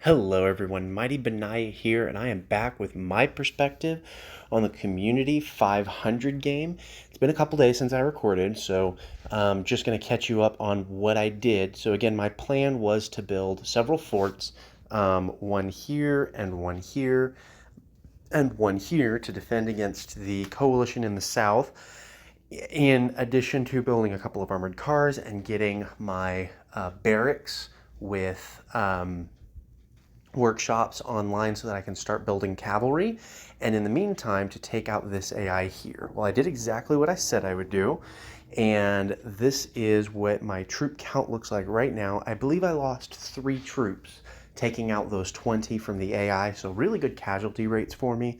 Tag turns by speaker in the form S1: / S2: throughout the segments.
S1: Hello everyone, Mighty Benaya here, and I am back with my perspective on the Community 500 game. It's been a couple days since I recorded, so I'm just going to catch you up on what I did. So again, my plan was to build several forts, one here and one here, and one here to defend against the coalition in the south, in addition to building a couple of armored cars and getting my barracks with workshops online so that I can start building cavalry, and in the meantime to take out this AI here. Well, I did exactly what I said I would do, and this is what my troop count looks like right now. I believe I lost 3 troops taking out those 20 from the AI, so really good casualty rates for me,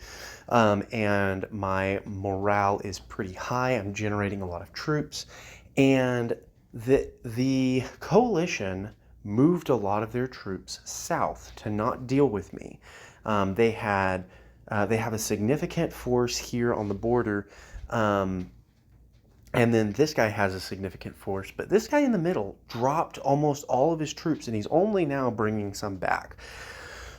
S1: and my morale is pretty high. I'm generating a lot of troops, and the coalition moved a lot of their troops south to not deal with me. They have a significant force here on the border, and then this guy has a significant force, but this guy in the middle dropped almost all of his troops, and he's only now bringing some back.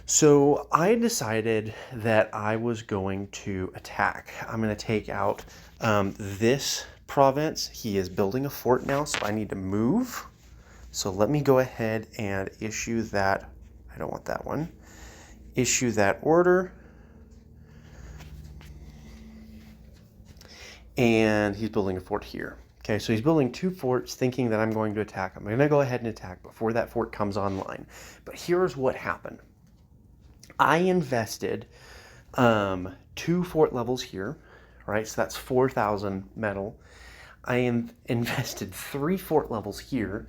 S1: So I decided that I was going to attack. I'm going to take out this province. He is building a fort now, so I need to move. So let me go ahead and issue that. I don't want that one. Issue that order. And he's building a fort here. Okay, so he's building 2 forts thinking that I'm going to attack. I'm going to go ahead and attack before that fort comes online. But here's what happened. I invested 2 fort levels here, right? So that's 4,000 metal. I invested 3 fort levels here.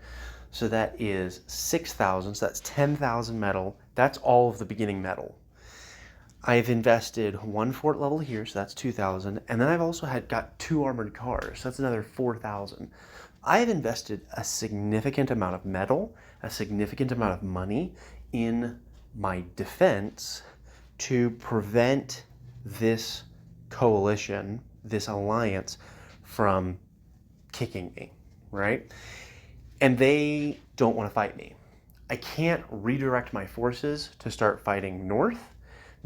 S1: So that is 6,000, so that's 10,000 metal. That's all of the beginning metal. I've invested 1 fort level here, so that's 2,000. And then I've also got 2 armored cars, so that's another 4,000. I've invested a significant amount of metal, a significant amount of money in my defense to prevent this coalition, this alliance, from kicking me, right? And they don't want to fight me. I can't redirect my forces to start fighting north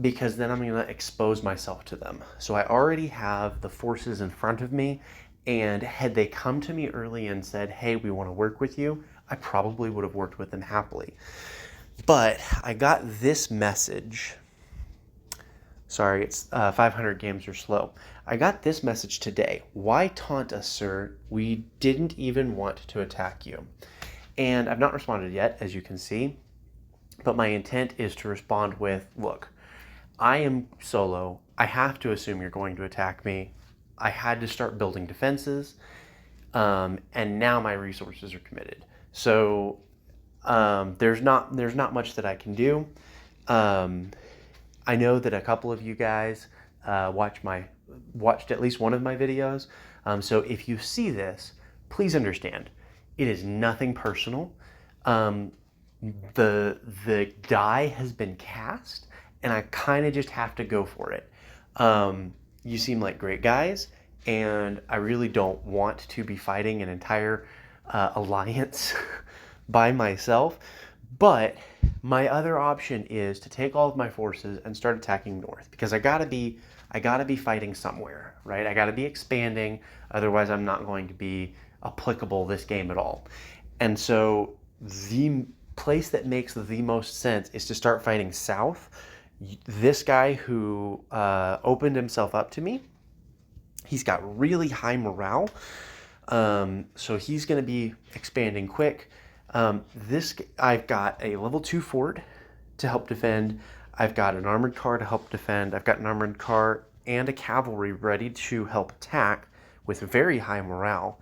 S1: because then I'm going to expose myself to them. So I already have the forces in front of me, and had they come to me early and said, hey, we want to work with you, I probably would have worked with them happily. But I got this message. Sorry, it's 500 games are slow. I got this message today. Why taunt us, sir? We didn't even want to attack you. And I've not responded yet, as you can see. But my intent is to respond with, look, I am solo. I have to assume you're going to attack me. I had to start building defenses. And now my resources are committed. So there's not much that I can do. I know that a couple of you guys watched at least one of my videos. So if you see this, please understand, it is nothing personal. The die has been cast, and I kind of just have to go for it. You seem like great guys, and I really don't want to be fighting an entire alliance by myself. But my other option is to take all of my forces and start attacking north, because I gotta be fighting somewhere, right? I gotta be expanding, otherwise I'm not going to be applicable this game at all. And so the place that makes the most sense is to start fighting south. This guy who opened himself up to me, he's got really high morale, so he's gonna be expanding quick. I've got a level 2 fort to help defend. I've got an armored car to help defend. I've got an armored car and a cavalry ready to help attack with very high morale.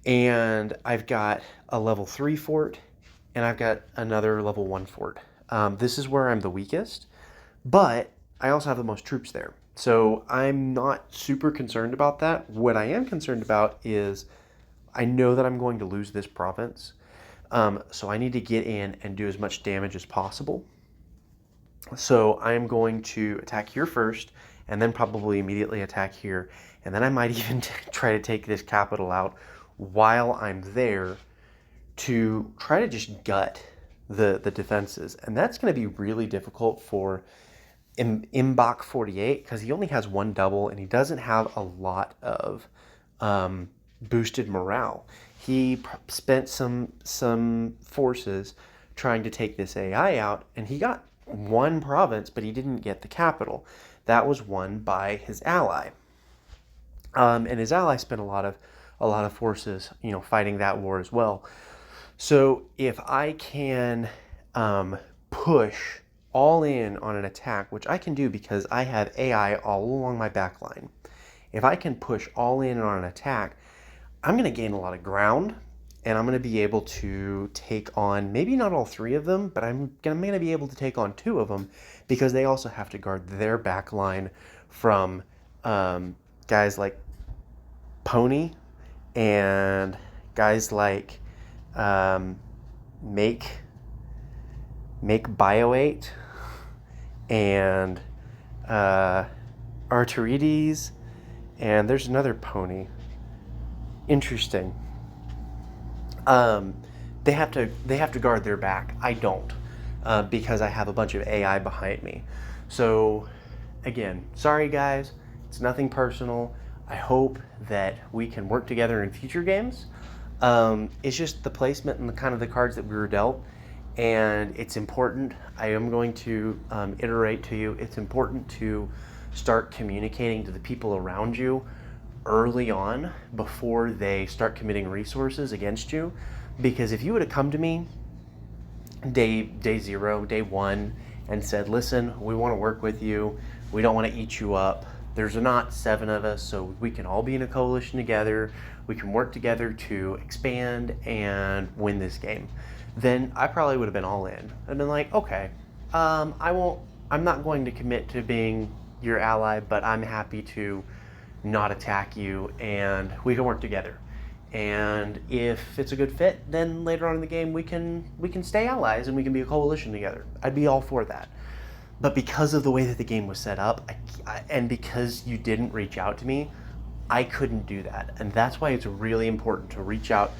S1: And I've got a level 3 fort, and I've got another level 1 fort. This is where I'm the weakest, but I also have the most troops there. So I'm not super concerned about that. What I am concerned about is I know that I'm going to lose this province. So I need to get in and do as much damage as possible. So I'm going to attack here first, and then probably immediately attack here. And then I might even try to take this capital out while I'm there to try to just gut the defenses. And that's going to be really difficult for Mbach 48 because he only has one double and he doesn't have a lot of boosted morale. He spent some forces trying to take this AI out, and he got one province, but he didn't get the capital. That was won by his ally, and his ally spent a lot of forces, fighting that war as well. So if I can push all in on an attack, which I can do because I have AI all along my back line, if I can push all in on an attack, I'm going to gain a lot of ground, and I'm going to be able to take on maybe not all three of them, but I'm going to be able to take on two of them because they also have to guard their back line from guys like Pony and guys like Make Bio8 and Arterides, and there's another Pony. Interesting. They have to guard their back. I don't, because I have a bunch of AI behind me. So again, sorry guys, it's nothing personal. I hope that we can work together in future games. It's just the placement and the kind of the cards that we were dealt, and it's important. I am going to iterate to you. It's important to start communicating to the people around you early on before they start committing resources against you, because if you would have come to me day 0, day 1 and said, listen, we want to work with you, we don't want to eat you up, there's not 7 of us, so we can all be in a coalition together, we can work together to expand and win this game, then I probably would have been all in. I'd been like, okay, I'm not going to commit to being your ally, but I'm happy to not attack you, and we can work together. And if it's a good fit, then later on in the game we can stay allies and we can be a coalition together. I'd be all for that. But because of the way that the game was set up, and because you didn't reach out to me, I couldn't do that. And that's why it's really important to reach out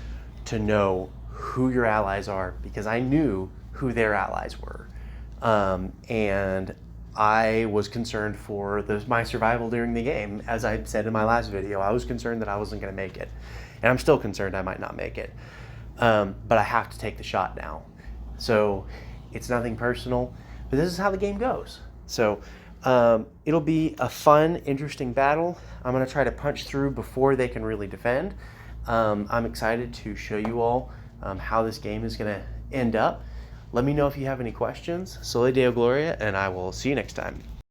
S1: to know who your allies are, because I knew who their allies were. And I was concerned for my survival during the game. As I said in my last video, I was concerned that I wasn't going to make it. And I'm still concerned I might not make it. But I have to take the shot now. So it's nothing personal, but this is how the game goes. So it'll be a fun, interesting battle. I'm going to try to punch through before they can really defend. I'm excited to show you all how this game is going to end up. Let me know if you have any questions. Soli Deo Gloria, and I will see you next time.